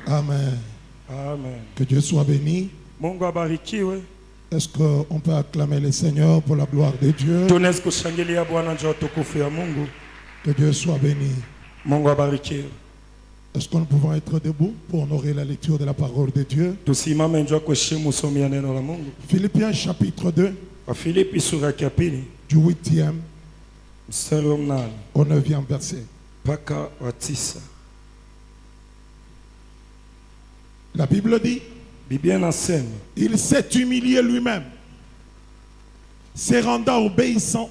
Amen. Amen. Que Dieu soit béni. Mungu abarikiwe. Est-ce qu'on peut acclamer le Seigneur pour la gloire de Dieu? Tunaweza kushangilia Bwana njoo tukufu ya Mungu. Que Dieu soit béni. Mungu abarikiwe. Est-ce que nous pouvons être debout pour honorer la lecture de la parole de Dieu? Tusimame njoo kuheshimu somo ya neno la Mungu. Philippiens chapitre 2, Wafilipi sura ya pili du 8e mstari wa 8 au 9e verset. mpaka wa 9. La Bible dit, Biblia inasema il s'est humilié lui-même, se rendant obéissant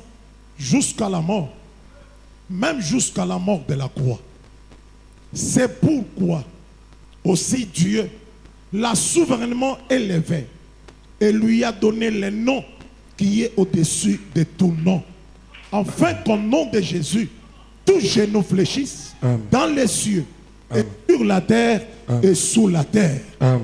jusqu'à la mort, même jusqu'à la mort de la croix. C'est pourquoi aussi Dieu l'a souverainement élevé et lui a donné le nom qui est au-dessus de tout nom, afin qu'au nom de Jésus, tout genou fléchisse dans les cieux et sur la terre et sous la terre. Amen.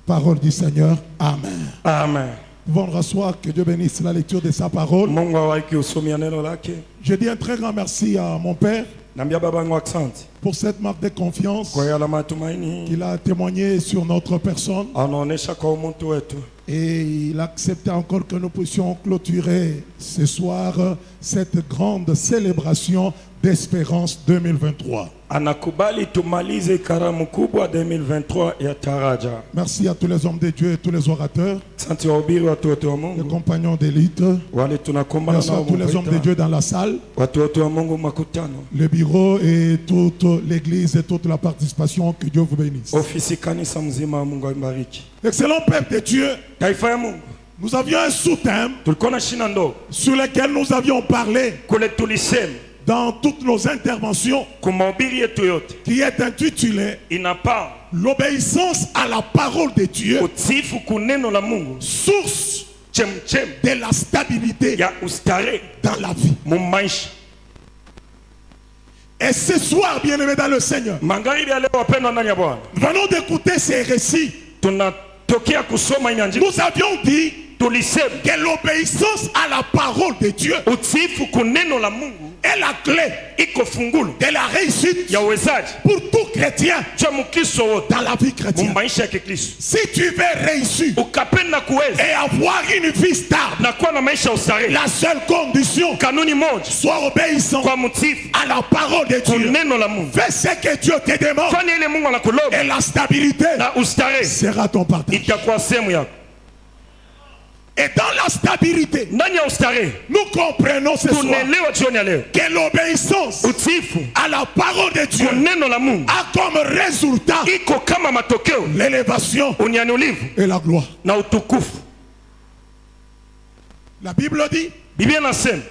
Parole du Seigneur. Amen. Amen. Pouvons rasseoir, que Dieu bénisse la lecture de sa parole. Mungu awabariki usomi ya neno lake. Je dis un très grand merci à mon Père Naambia babangu asante pour cette marque de confiance kwa yale matumaini qu'il a témoigné sur notre personne. anaonesha kwa umuntu wetu. Et il a accepté encore que nous puissions clôturer ce soir cette grande célébration d'Espérance 2023. Anakubali tumalize karamu kubwa 2023 ya taraja. Merci à tous les hommes de Dieu et tous les orateurs, Asante wahubiri watu wote wa les Mungu. compagnons d'élite. Wale tunakumbana Merci à nao tous les hommes de Dieu dans la salle, watu wote wa Mungu makutano. le bureau et toute l'église et toute la participation. Que Dieu vous bénisse. Ofisi kanisa mzima wa Mungu abariki. Excellent peuple de Dieu, Taifa ya Mungu. nous avions un sous-thème Tulikuwa na shina ndogo sur lequel nous avions parlé kule tulisema dans toutes nos interventions, kwa mahubiri yetu yote qui est intitulé inapaa l'obéissance à la parole de Dieu, utiifu kuneno la Mungu, source chemchem de la stabilité ya ustare dans la vie. mu maisha. Et ce soir, bien-aimés dans le Seigneur, Magharibi ya leo wapendwa ndani ya Bwana, nous venons d'écouter ces récits. tunatokea kusoma hii andiko. Nous avions dit Tulisema que l'obéissance à la parole de Dieu utiifu kuneno la Mungu est la clé iko fungulo de la réussite ya uwezaji pour tout chrétien cha Mkristo wote dans la vie mu chrétienne. maisha ya Kikristo. Si tu veux réussir Ukapenda kuweza et avoir une vie stable, na kuwa na maisha ya ustarehe, la seule condition, kanuni moja, sois obéissant kwa mtiifu à la parole de Dieu. kuneno la Mungu. Fais ce que Dieu te demande Fanya ile Mungu anakuloba et la stabilité na ustarehe sera ton partage. itakuwa sehemu yako. Et dans la stabilité, Ndani ya ustarehe nous comprenons ce soir tunaelewa jioni ya leo que l'obéissance utiifu à la parole de Dieu kuneno la Mungu a comme résultat iko kama matokeo l'élévation unyanyulivu et la gloire. na utukufu. La Bible dit, Biblia inasema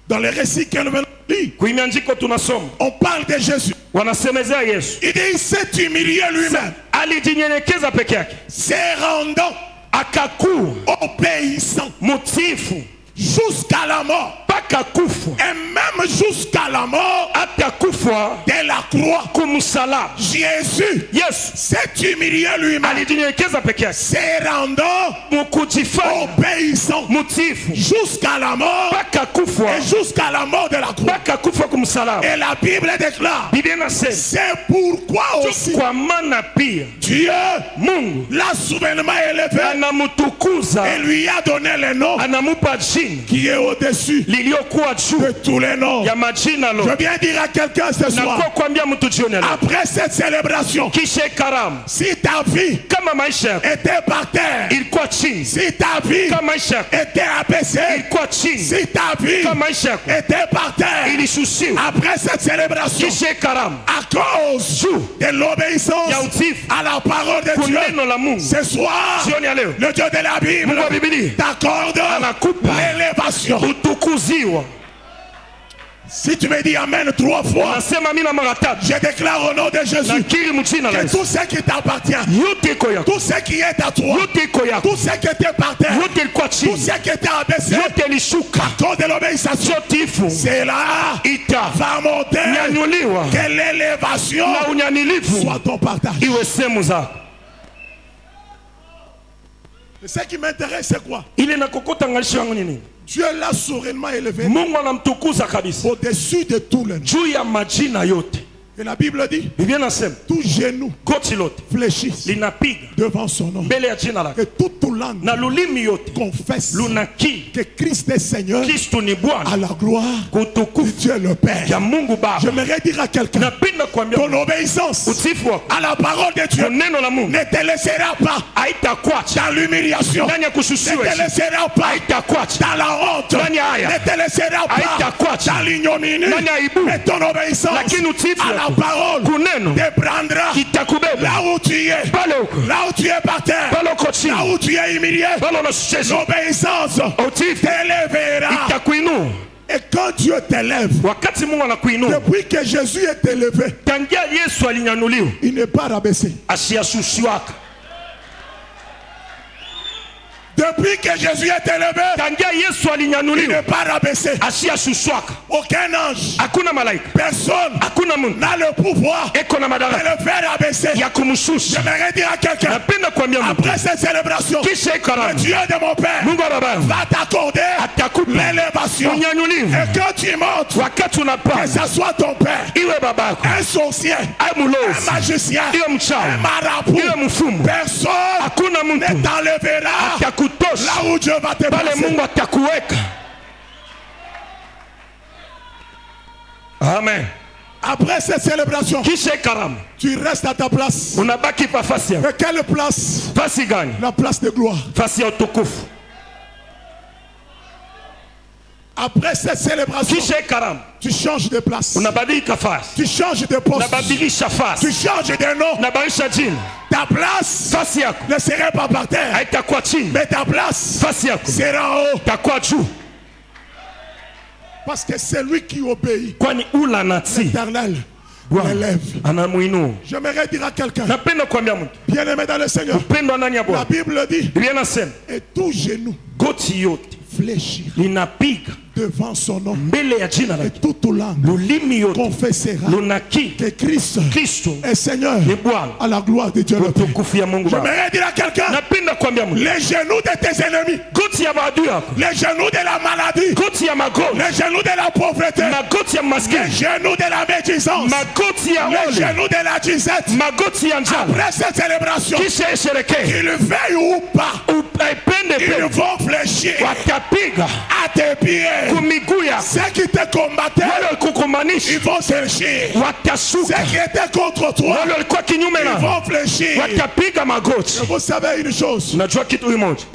dans les récits que nous venons de lire, kuimeandiko tunasoma on parle de Jésus. wanasemezea Yesu Il dit, il s'est humilié lui-même, alijinyenyekeza peke yake, se rendant akakuwa obéissant mtiifu jusqu'à la mort. mpaka kufa, Et même jusqu'à la mort hata kufa de la croix. kumsalaba. Jésus Yesu s'est humilié lui-même, alijinyenyekeza peke yake, se rendant mukujifanya obéissant mtiifu jusqu'à la mort mpaka kufa, et jusqu'à la mort de la croix. mpaka kufa kumsalaba. Et la Bible déclare, Biblia inasema c'est pourquoi aussi kwa maana pia Dieu Mungu l'a souverainement élevé anamtukuza, et lui a donné le nom anamupa jina qui est au-dessus liliokuwa de juu tous les noms. ya majina Je lo. viens dire à quelqu'un ce Na kwa soir, kuambia mtu jioni ya leo, après cette célébration, kisha karamu, si ta vie kama maisha yako était par terre, ilikuwa chini, si ta vie kama maisha yako était abaissée, ilikuwa chini, si ta vie kama maisha yako était par terre, ilishushiwa, après cette célébration, kisha karamu à cause de l'obéissance ya utiifu à la parole de Dieu, kuneno la Mungu, ce soir, jioni ya leo le Dieu de la Bible Mungu wa Biblia t'accorde anakupa l'élévation. utukuziwa. Si tu me dis Amen 3 fois, Nasema mimi na mara tatu, je déclare au nom de Jésus nakiri mjina la que Yesu, tout ce qui t'appartient, yote iko yako, tout ce qui est à toi, yote iko yako, tout ce qui était par terre, yote ilikuwa tout chini, ce qui était abaissé, yote ilishuka, à cause de l'obéissance, utiifu c'est là ita va monter nyanyuliwa que l'élévation na unyanyilivu soit ton partage. iwe sehemu zako. Et ce qui m'intéresse, c'est quoi? Ile nakokota ngalisho yangu ni nini? Dieu l'a souverainement élevé Mungu anamtukuza kabisa au-dessus de tout le nom. juu ya majina yote. Et la Bible dit, Biblia inasema tout genou goti lote fléchisse linapiga devant son nom. mbele ya jina lake Que toute langue na lulimi yote confesse lunakiri que Christ est Seigneur Kristo ni à Bwana la gloire kwa de utukufu Dieu le Père. ya Mungu Baba. J'aimerais dire à quelqu'un, Napenda kuambia ton obéissance utifu wako à la parole de Dieu kwa neno la Mungu ne te laissera pas haitakuacha dans l'humiliation, ndani ya ne kushushiwa te chini, laissera pas haitakuacha dans la honte, ndani ya haya, ne te laissera pas haitakuacha dans l'ignominie, ndani ya aibu, mais ton obéissance lakini utifu à la wako parole kuneno te prendra kitakubeba là où tu es, pale huko, là où tu es par terre, pale uko chini, là où tu es humilié. pale unashushishwa, L'obéissance utifu t'élèvera. itakuinua. Et quand Dieu t'élève, Wakati Mungu anakuinua, depuis que Jésus est élevé, tangia Yesu alinyanyuliwa il n'est pas rabaissé. asiyashushiwaka. Depuis que Jésus est élevé, Tangia Yesu il alinyanyuliwa n'est pas rabaissé. asiyashushwaka. Aucun ange, Hakuna malaika, personne hakuna muntu n'a le pouvoir eko na de madaraka le faire abaisser. ya kumshusha. J'aimerais dire à quelqu'un, Napenda kuambia mtu après cette célébration, kisha le ikaramu Dieu de mon Père Mungu wa baba yangu va t'accorder atakupa l'élévation. unyanyulivu. Et quand tu montes, Wakati que unapanda ce soit ton Père, iwe babako, un sorcier, ai un mulozi, magicien, iwe un mchawi, marabout, iwe mfumu, personne hakuna ne mtu t'enlèvera atakutosha là où Dieu va te pale placer. Mungu atakuweka. Amen. Après cette célébration, Kisha ikaramu tu restes à ta place. unabaki pa fasi yako. Et quelle place? Fasi gani? La place de gloire. Fasi ya utukufu. Après cette célébration, Kisha ikaramu tu changes de place. unabadilika fasi, Tu changes de poste. unabadilisha fasi, Tu changes de nom. unabadilisha jina. Ta place Fasi yako ne serait pas par terre, haitakuwa chini, mais ta place fasi yako sera en haut. itakuwa juu, Parce que c'est lui qui obéit. kwani ula natii L'Éternel Bwana l'élève. anamuinua. J'aimerais dire à quelqu'un, Napenda kuambia mtu bien-aimé dans le Seigneur, mpendwa ndani ya la Bwana, Bible dit, Biblia inasema et tout genou goti yote fléchira linapiga devant son nom, mbele ya jina et lake, toute langue lulimi yote confessera lunakiri que Christ Kristo est Seigneur ni Bwana, à la gloire de Dieu le Père. utukufu ya Mungu Baba. J'aimerais dire à quelqu'un, Napenda kuambia mtu les genoux de tes ennemis, goti ya maadui yako, les genoux de la maladie, goti ya magonjwa, les genoux de la pauvreté, magoti ya les maskini, genoux de la médisance, magoti ya les ole, genoux de la disette. magoti ya njala. Après cette célébration, Kisha isherekee qu'ils veuillent ou pas, upende ils pe vont fléchir watapiga à tes pieds. kumiguu yako, Ceux qui te combattaient, wale walikukumanisha ils vont fléchir. Ceux watashuka, qui étaient contre toi, wale walikuwa kinyume ils na vont fléchir. watapiga magoti. Vous savez une chose, Unajua kitu kimoja,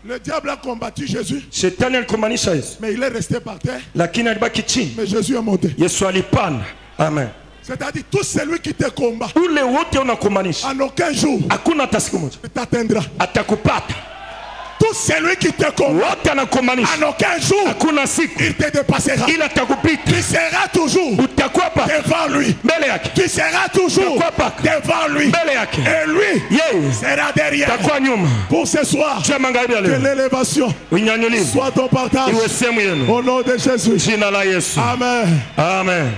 le diable a combattu Jésus, shetani alikumanisha Yesu, mais il est resté par terre, lakini alibaki chini, mais Jésus est monté. Yesu alipanda. Amen. C'est-à-dire, tout celui qui te combat, Ule wote unakumanisha en aucun jour, hakuna hata siku moja ne t'atteindra. atakupata. Tout celui qui te combat, Wote anakumanisha en aucun jour, hakuna siku il te dépassera. ila atakupita. Tu seras toujours Utakuwa pa devant lui. mbele yake, Tu seras toujours Utakuwa pa devant lui. mbele yake, Et lui yeye sera derrière. takuwa nyuma. Pour ce soir, Jua magharibi ya que leo l'élévation unyanyuliwe soit ton partage. iwe sehemu yenu, Au nom de Jésus. jina la Yesu. Amen. Amen.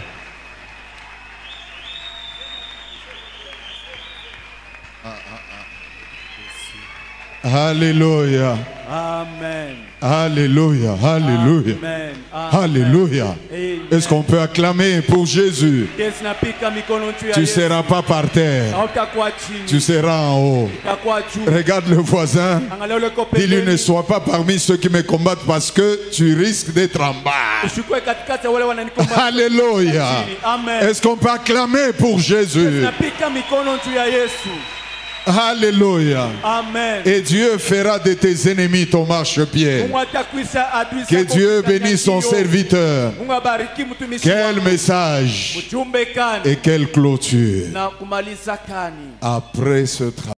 Alléluia. Amen. Alléluia. Alléluia. Amen. Alléluia. Amen. Est-ce qu'on peut acclamer pour Jésus? Tu ne seras pas par terre. Tu seras en haut. Regarde le voisin. Dis-lui, ne sois pas parmi ceux qui me combattent parce que tu risques d'être en bas. Alléluia. Est-ce qu'on peut acclamer pour Jésus? Alléluia. Amen. Et Dieu fera de tes ennemis ton marchepied. Que Dieu bénisse son serviteur. Quel message et quelle clôture après ce travail.